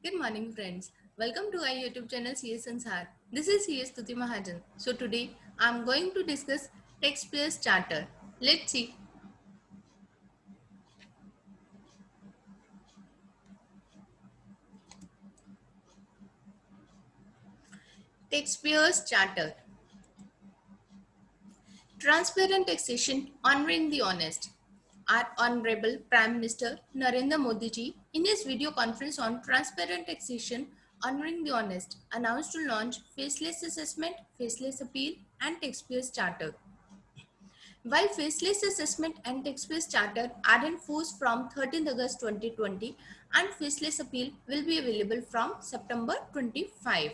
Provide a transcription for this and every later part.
Good morning, friends. Welcome to our YouTube channel CS Ansar. This is CS Tuti Mahajan. So today I'm going to discuss Taxpayers Charter. Let's see. Taxpayers Charter. Transparent taxation honoring the honest. Our Honorable Prime Minister Narendra Modi ji, in his video conference on transparent taxation honoring the honest, announced to launch faceless assessment, faceless appeal, and taxpayers charter. While faceless assessment and taxpayers charter are in force from 13th August 2020 and faceless appeal will be available from September 25.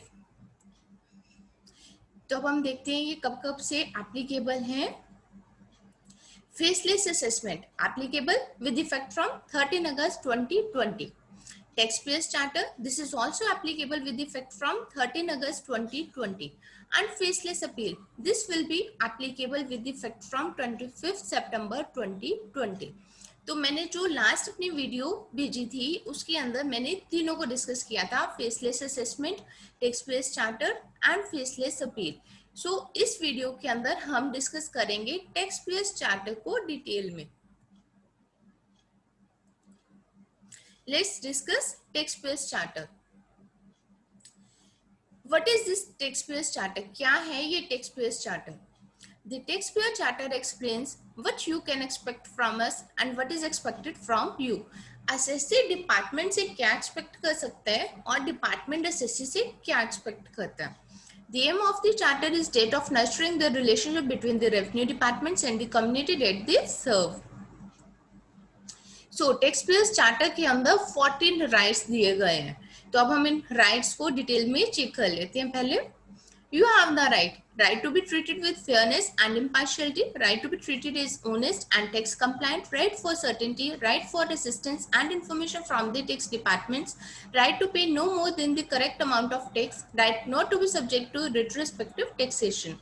तो अब हम देखते हैं ये कब कब से applicable हैं. Faceless assessment applicable with effect from 13 August 2020. Taxpayers Charter, this is also applicable with effect from 13 August 2020. And faceless appeal, this will be applicable with effect from 25th September 2020. तो मैंने जो लास्ट अपनी video भेजी थी उसके अंदर मैंने तीनों को डिस्कस किया था, faceless assessment, taxpayers charter and faceless appeal. So इस वीडियो के अंदर हम डिस्कस करेंगे टैक्सपेयर्स चार्टर को डिटेल में. Let's discuss taxpayers charter. What is this taxpayers charter? क्या है ये taxpayers charter? The taxpayer charter explains what you can expect from us and what is expected from you. assessee department से क्या expect कर सकता है और डिपार्टमेंट assessee से क्या एक्सपेक्ट करता है. The aim of the charter is that of nurturing the relationship between the revenue departments and the community that they serve. So taxpayers charter के अंदर 14 rights दिए गए हैं. तो अब हम इन rights को डिटेल में चेक कर लेते हैं. पहले you have the right to be treated with fairness and impartiality, right to be treated as honest and tax compliant, right for certainty, right for assistance and information from the tax departments, right to pay no more than the correct amount of tax, right not to be subject to retrospective taxation,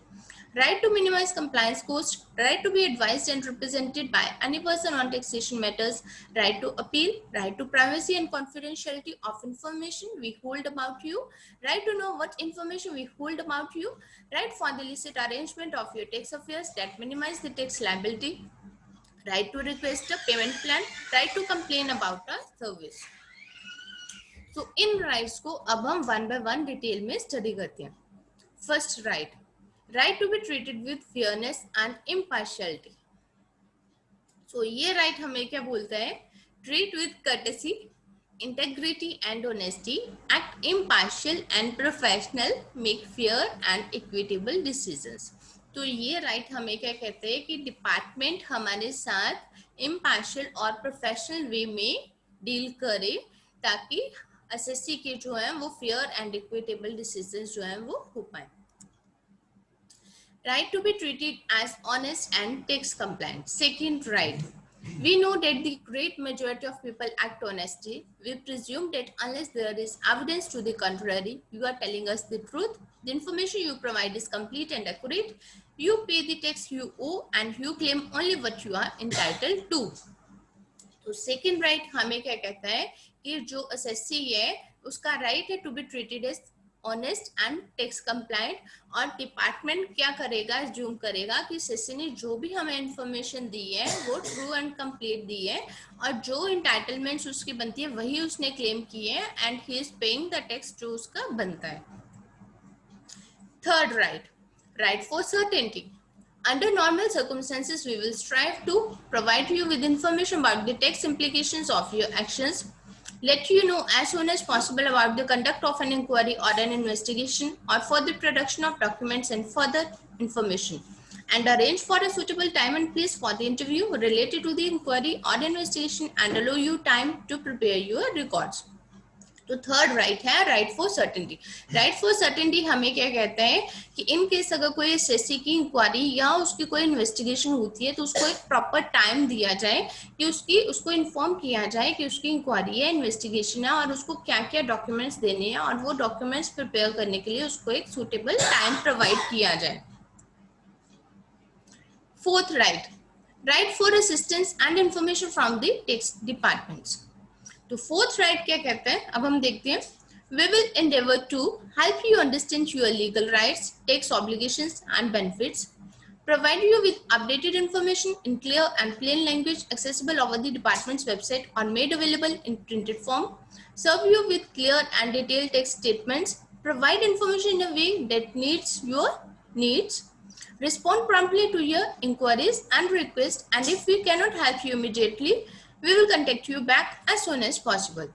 right to minimize compliance cost, right to be advised and represented by any person on taxation matters, right to appeal, right to privacy and confidentiality of information we hold about you, right to know what information we hold about you, right for the licit arrangement of your tax affairs that minimize the tax liability, right to request a payment plan, right to complain about a service. So in rights को अब हम one by one detail में study करते हैं. First right to be treated with fairness and impartiality. So ये right हमें क्या बोलता है? Treat with courtesy, integrity and honesty, act impartial and professional, make fair and equitable decisions. तो ये right हमें क्या कहते हैं कि डिपार्टमेंट हमारे साथ impartial और प्रोफेशनल वे में डील करे ताकि असेसी के जो है वो फेयर एंड इक्विटेबल डिसीजंस जो है वो हो पाए. Right to be treated as honest and tax compliant. Second right. We know that the great majority of people act honestly. We presume that unless there is evidence to the contrary, you are telling us the truth. The information you provide is complete and accurate. You pay the tax you owe and you claim only what you are entitled to. तो second right हमें क्या कहता है कि जो assessee है उसका right है to be treated as honest and tax compliant. और डिपार्टमेंट क्या करेगा, जूम करेगा कि असेसी ने जो भी हमें इंफॉर्मेशन दी है वो ट्रू एंड कंप्लीट दी है और जो इंटाइटलमेंट्स उसकी बनती है वही उसने क्लेम की है and he is paying the tax जो उसका बनता है. Third right for certainty. Under normal circumstances, we will strive to provide you with information about the tax implications of your actions, let you know as soon as possible about the conduct of an inquiry or an investigation, or for the production of documents and further information, and arrange for a suitable time and place for the interview related to the inquiry or investigation and allow you time to prepare your records. तो third right है right for certainty. Right for certainty हमें क्या कहता है कि in case अगर कोई SSC की इंक्वायरी या उसकी कोई इन्वेस्टिगेशन होती है तो उसको एक प्रॉपर टाइम दिया जाए कि उसको इन्फॉर्म किया जाए कि उसकी इंक्वायरी है, इन्वेस्टिगेशन है और उसको क्या क्या डॉक्यूमेंट्स देने हैं और वो डॉक्यूमेंट्स प्रिपेयर करने के लिए उसको एक सूटेबल टाइम प्रोवाइड किया जाए. Fourth right for assistance and information from the tax departments. तो फोर्थ राइट क्या कहता है अब हम देखते हैं. We will endeavor to help you understand your legal rights, tax obligations, and benefits, provide you with updated information in clear and plain language accessible over the department's website or made available in printed form, serve you with clear and detailed text statements, provide information in a way that meets your needs, respond promptly to your inquiries and requests, and if we cannot help you immediately, we will contact you back as soon as possible.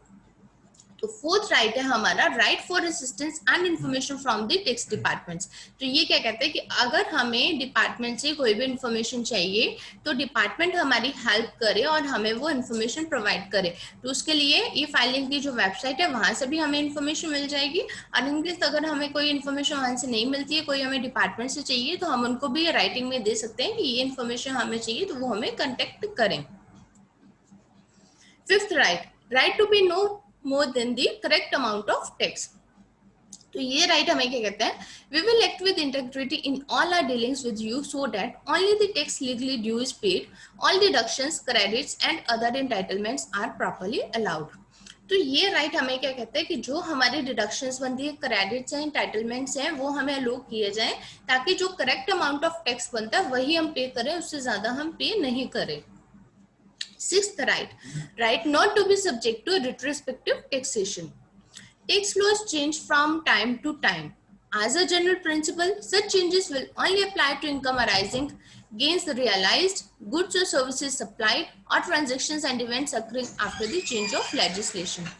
तो fourth right है हमारा right for assistance and information from the tax departments. तो ये क्या कहते हैं कि अगर हमें डिपार्टमेंट से कोई भी इन्फॉर्मेशन चाहिए तो डिपार्टमेंट हमारी हेल्प करे और हमें वो इन्फॉर्मेशन प्रोवाइड करे। तो उसके लिए ई फाइलिंग की जो वेबसाइट है वहां से भी हमें इन्फॉर्मेशन मिल जाएगी, और इनकेस अगर हमें कोई इन्फॉर्मेशन वहां से नहीं मिलती है, कोई हमें डिपार्टमेंट से चाहिए, तो हम उनको भी राइटिंग में दे सकते हैं कि ये इन्फॉर्मेशन हमें चाहिए, तो वो हमें कंटेक्ट करें। Fifth right to be no more than the correct amount of tax। तो ये राइट हमें क्या कहते हैं, we will act with integrity in all our dealings with you so that only the tax legally due is paid, all deductions, credits and other entitlements are properly allowed। तो ये right हमें क्या कहते हैं कि जो हमारी डिडक्शंस बनती है, क्रेडिट्स हैं, एंटाइटलमेंट्स हैं, वो हमें अलोक किए जाएं ताकि जो करेक्ट अमाउंट ऑफ टैक्स बनता है वही हम पे करें, उससे ज्यादा हम पे नहीं करें। Sixth right not to be subject to retrospective taxation। Tax laws change from time to time. As a general principle, such changes will only apply to income arising, gains realized, goods or services supplied, or transactions and events occurring after the change of legislation.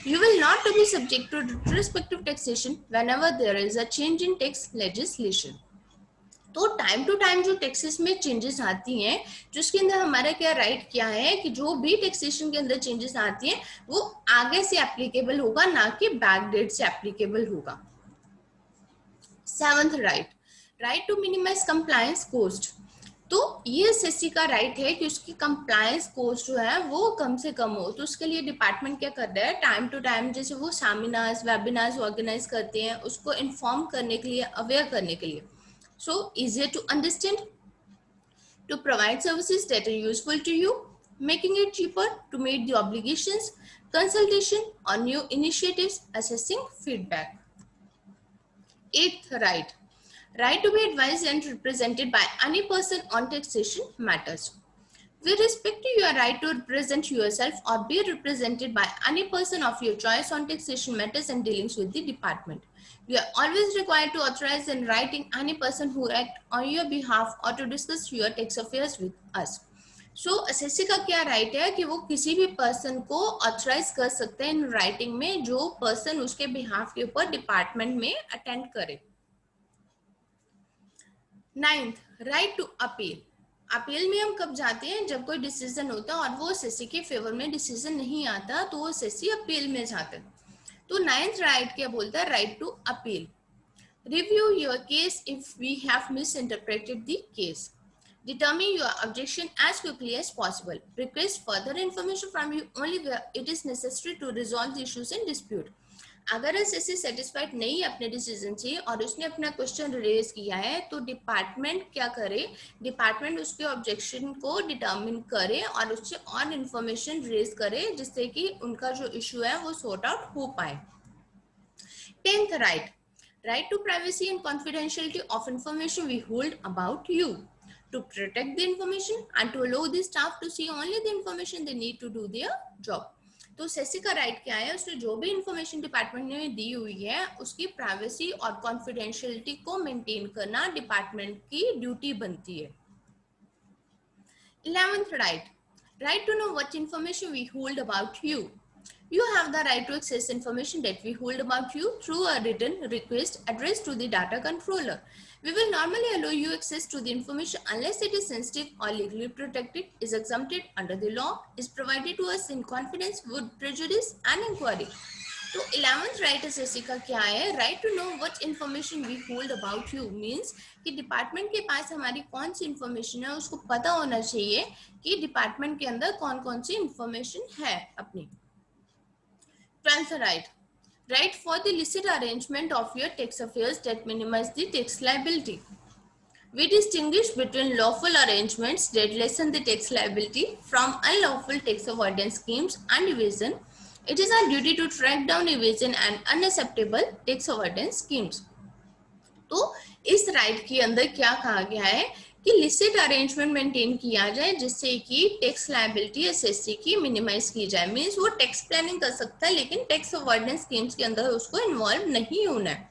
You will not to be subject to retrospective taxation whenever there is a change in tax legislation। तो time to time जो taxes में changes आती हैं, जिसके अंदर हमारा क्या right क्या है कि जो भी टैक्सेशन के अंदर चेंजेस आती हैं वो आगे से एप्लीकेबल होगा, ना कि बैक डेट से एप्लीकेबल होगा। Seventh right to minimise compliance cost. तो ये एसएससी का राइट है कि उसकी कंप्लायंस कॉस्ट जो है वो कम से कम हो। तो उसके लिए डिपार्टमेंट क्या कर रहा है, टाइम टू टाइम जैसे वो सेमिनार्स वेबिनार्स ऑर्गेनाइज करते हैं, उसको इन्फॉर्म करने के लिए, अवेयर करने के लिए, so easier to understand, to provide services that are useful to you, making it cheaper to meet the obligations, consultation on new initiatives, assessing feedback। Eighth right to be advised and represented by any person on taxation matters। With respect to your right to represent yourself or be represented by any person of your choice on taxation matters and dealings with the department, you are always required to authorize in writing any person who act on your behalf or to discuss your tax affairs with us। So SSC का क्या right है कि वो किसी भी person को authorise कर सकते हैं इन राइटिंग में, जो पर्सन उसके बिहाफ के ऊपर डिपार्टमेंट में अटेंड करे। Ninth right to appeal. Appeal में हम कब जाते हैं, जब कोई डिसीजन होता है और वो एसएससी के फेवर में डिसीजन नहीं आता तो वो एसएससी अपील में जाते हैं। तो नाइन्थ राइट क्या बोलता है, right to appeal. Review your case if we have misinterpreted the case, determine your objection as quickly as possible, request further information from you only where it is necessary to resolve the issues in dispute। अगर SSC satisfied नहीं है अपने decision से और उसने अपना question raise किया है तो डिपार्टमेंट क्या करे, डिपार्टमेंट उसके ऑब्जेक्शन को डिटरमिन करे और उससे और इंफॉर्मेशन रेज करे जिससे कि उनका जो इशू है वो सॉर्ट आउट हो पाए। 10th right to privacy and confidentiality of information we hold about you, to protect the information and to allow the staff to see only the information they need to do their job। तो SSC का right क्या है, उसने जो भी information department ने दी हुई है उसकी प्राइवेसी और कॉन्फिडेंशियलिटी को मेंटेन करना डिपार्टमेंट की ड्यूटी बनती है। 11th right to know what information we hold about you। You have the right to access information that we hold about you through a written request addressed to the data controller। We will normally allow you access to the information unless it is sensitive or legally protected, is exempted under the law, is provided to us in confidence, would prejudice an inquiry। तो 11th right SSC का क्या है, right to know what information we hold about you, means कि department के पास हमारी कौन सी information है उसको पता होना चाहिए कि डिपार्टमेंट के अंदर कौन कौन सी इन्फॉर्मेशन है अपनी। 12th right for the licit arrangement of your tax affairs that minimize the tax liability। We distinguish between lawful arrangements that lessen the tax liability from unlawful tax avoidance schemes and evasion, It is our duty to track down evasion and unacceptable tax avoidance schemes. तो इस right के अंदर क्या कहा गया है कि लिसिट arrangement maintain किया जाए जिससे कि टैक्स लायबिलिटी एसएससी की मिनिमाइज की जाए। मींस वो टैक्स प्लानिंग कर सकता है लेकिन टैक्स अवॉइडेंस स्कीम्स के अंदर उसको इन्वॉल्व नहीं होना है।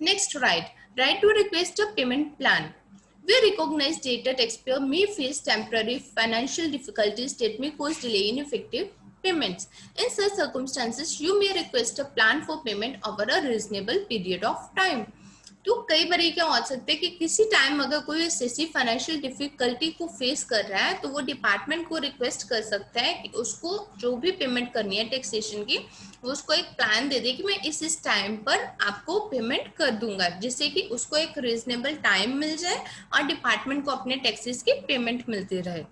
Next right to request a payment plan. We recognize that a taxpayer may face temporary financial difficulties that may cause delay in effective payments. In such circumstances, you may request a plan for payment over a reasonable period of time. तो कई बार क्या हो सकता है कि किसी time अगर कोई ऐसी फाइनेंशियल डिफिकल्टी को फेस कर रहा है तो वो डिपार्टमेंट को रिक्वेस्ट कर सकता है कि उसको जो भी पेमेंट करनी है टैक्सेशन की वो उसको एक प्लान दे दे कि मैं इस टाइम पर आपको पेमेंट कर दूंगा, जिससे कि उसको एक रीजनेबल टाइम मिल जाए और डिपार्टमेंट को अपने टैक्सेस की पेमेंट मिलती रहे।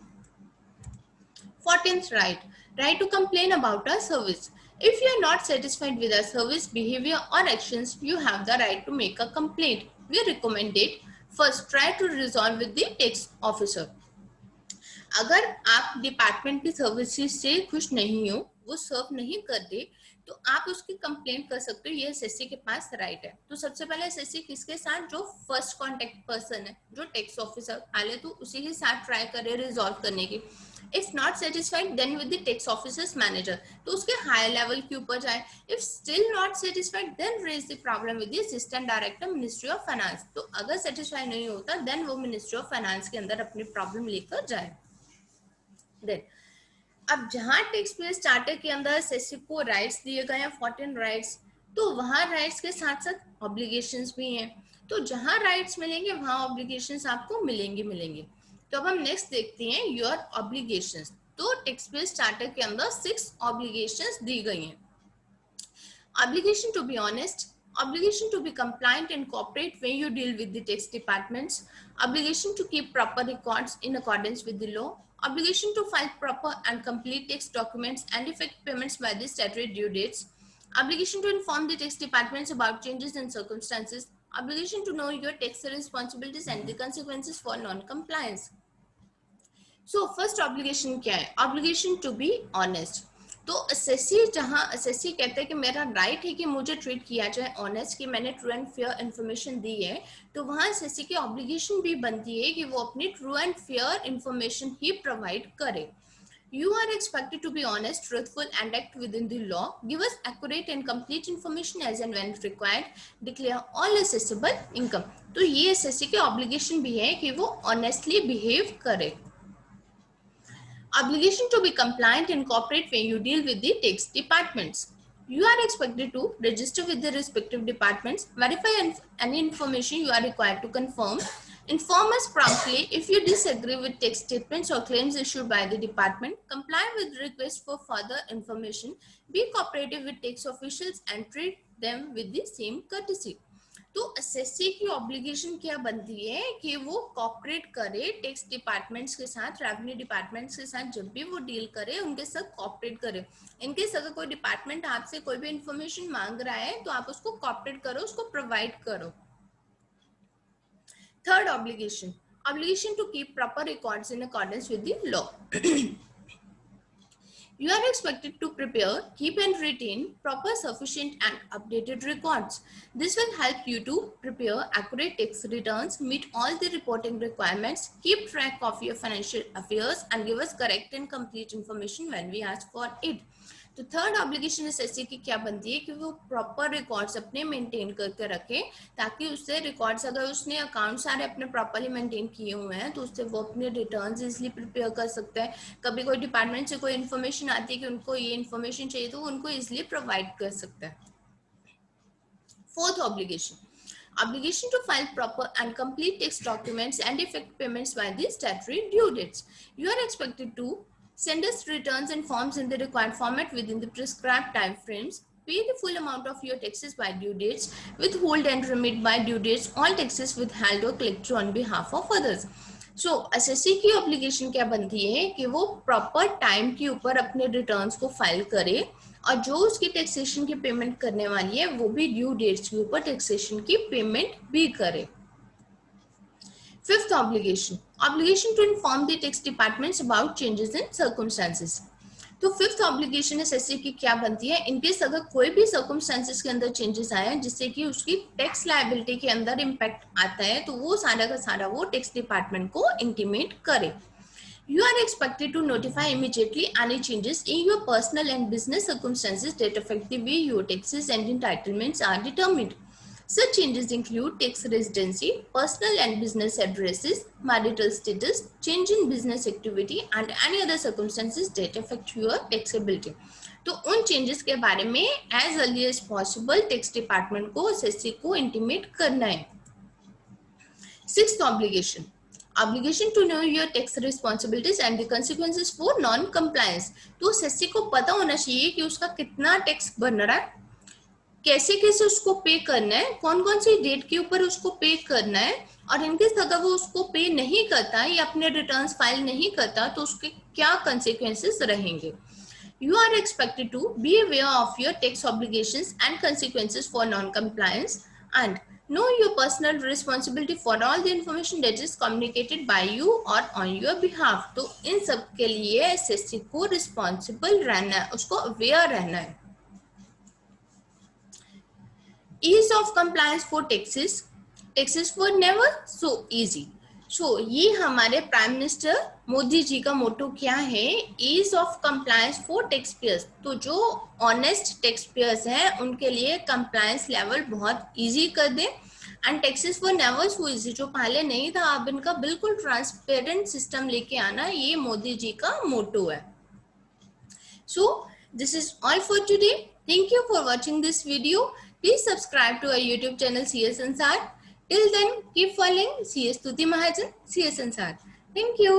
14th right to complain about our service. If you are not satisfied with our service, behavior or actions, you have the right to make a complaint. We recommend it. First, try to resolve with the tax officer. अगर आप department की services से खुश नहीं हो, वो सर्व नहीं कर दे, तो आप उसकी कंप्लेंट कर सकते हो। ये एसएससी के पास राइट है। तो सबसे पहले एसएससी किसके साथ, जो फर्स्ट कांटेक्ट पर्सन है, जो टैक्स ऑफिसर, पहले तो उसी के साथ ट्राई करे रिजॉल्व करने की। If not satisfied then with the tax officer's manager, तो उसके हायर लेवल के ऊपर जाए। If still not satisfied then raise the problem with the assistant director ministry of finance. तो अगर सेटिस्फाई नहीं होता देन वो मिनिस्ट्री ऑफ फाइनेंस के अंदर अपनी प्रॉब्लम लेकर जाए। देन अब जहां टैक्स पेयर स्टार्टर के अंदर एसएससी को राइट्स दिए गए हैं 14 राइट्स, तो वहां राइट्स के साथ साथ ऑब्लिगेशंस भी हैं। तो जहां राइट्स मिलेंगे वहां ऑब्लिगेशंस आपको मिलेंगे। तो अब हम नेक्स्ट देखते हैं योर ऑब्लिगेशंस। तो टैक्स पेयर स्टार्टर के अंदर 6 ऑब्लिगेशंस दी गई हैं। Obligation to be honest, obligation to be compliant and cooperate when you deal with the tax departments, obligation to keep proper records in accordance with the law, obligation to file proper and complete tax documents and effect payments by the statutory due dates, obligation to inform the tax departments about changes in circumstances, obligation to know your tax responsibilities and the consequences for non-compliance. So first obligation क्या है? Obligation to be honest. तो SSC जहां SSC कहते हैं कि मेरा right है कि मुझे ट्रीट किया जाए ऑनेस्ट, कि मैंने ट्रू एंड फेयर इन्फॉर्मेशन दी है, तो वहां एसएससी की ऑब्लिगेशन भी बनती है कि वो अपनी true and fair information he provide करे। You are expected to be honest, truthful and act within the law. Give us accurate and complete information as and when required. Declare all assessable income. तो ये SSC की obligation भी है कि वो honestly behave करे। Obligation to be compliant and cooperate when you deal with the tax departments. You are expected to register with the respective departments, verify any information you are required to confirm, inform us promptly if you disagree with tax statements or claims issued by the department, comply with requests for further information, be cooperative with tax officials and treat them with the same courtesy. तो SSC की obligation क्या बनती है कि वो cooperate करे tax departments के साथ, रेवेन्यू डिपार्टमेंट्स के साथ, जब भी वो डील करे उनके साथ कॉपरेट करे। इनकेस अगर कोई डिपार्टमेंट आपसे कोई भी इंफॉर्मेशन मांग रहा है तो आप उसको कॉपरेट करो, उसको प्रोवाइड करो। Third obligation, obligation to keep proper records in accordance with the law. You are expected to prepare, keep and retain proper, sufficient and updated records. This will help you to prepare accurate tax returns, meet all the reporting requirements, keep track of your financial affairs and give us correct and complete information when we ask for it. तो third obligation SSC की क्या बनती है कि वो proper records अपने maintain करके रखे, ताकि उससे रिकॉर्ड्स, अगर उसने अकाउंट सारे अपने प्रॉपरली मेंटेन किए हुए हैं तो उससे वो अपने रिटर्न्स इजीली प्रिपेयर कर सकता है। कभी कोई डिपार्टमेंट से कोई इन्फॉर्मेशन आती है कि उनको ये इन्फॉर्मेशन चाहिए तो उनको इजीली प्रोवाइड कर सकता है। Fourth obligation, obligation to file proper and complete tax documents and effect payments by the statutory due dates. You are expected to send us returns and forms in the required format within the prescribed time frames. Pay the full amount of your taxes by due dates. Withhold and remit by due dates all taxes withheld or collected on behalf of others. So, SSC की obligation क्या बनती है कि वो proper time के ऊपर अपने returns को फाइल करे और जो उसकी टैक्सेशन की पेमेंट करने वाली है वो भी ड्यू डेट्स के ऊपर टैक्सेशन की पेमेंट भी करे। Fifth obligation, obligation to inform the tax departments about changes in circumstances. तो फिफ्थ ऑब्लिगेशन एसएससी की क्या बनती है, इनकेस अगर कोई भी सर्कमस्टेंसेस के अंदर चेंजेस आए हैं जिससे कि उसकी टैक्स लायबिलिटी के अंदर इम्पैक्ट आता है, तो वो सारा का सारा वो टैक्स डिपार्टमेंट को इंटीमेट करे. You are expected to notify immediately any changes in your personal and business circumstances that affect the way your taxes and entitlements are determined. Such changes include tax residency, personal and business addresses, marital status, change in business activity, and any other circumstances that affect your taxability. तो उन changes के बारे में as early as possible tax department को SSC को intimate करना है. Sixth obligation. Obligation to know your tax responsibilities and the consequences for non-compliance. तो एसएससी को पता होना चाहिए कि उसका कितना टैक्स बन रहा है, कैसे कैसे उसको पे करना है, कौन कौन सी डेट के ऊपर उसको पे करना है, और इनकेस अगर वो उसको पे नहीं करता या अपने रिटर्न्स फाइल नहीं करता तो उसके क्या consequences रहेंगे. You are expected to be aware of your tax obligations and consequences for non-compliance and know your personal responsibility for all the information that is communicated by you or on your behalf. तो इन सब के लिए SSC को responsible रहना है, उसको aware रहना है. Ease of compliance for taxes. Taxes were never so easy. So ये हमारे प्राइम मिनिस्टर मोदी जी का मोटो क्या है, ease of compliance for tax payers. तो जो ऑनेस्ट टैक्स पेयर्स हैं उनके लिए कंप्लायंस लेवल बहुत इजी कर दे. And taxes for never so easy, जो पहले नहीं था अब इनका बिल्कुल ट्रांसपेरेंट सिस्टम लेके आना, ये मोदी जी का मोटो है. So this is all for today. Thank you for watching this video. Please subscribe to our YouTube channel CS Ansar. Till then, keep following CS Tuti Mahajan, CS Ansar. Thank you.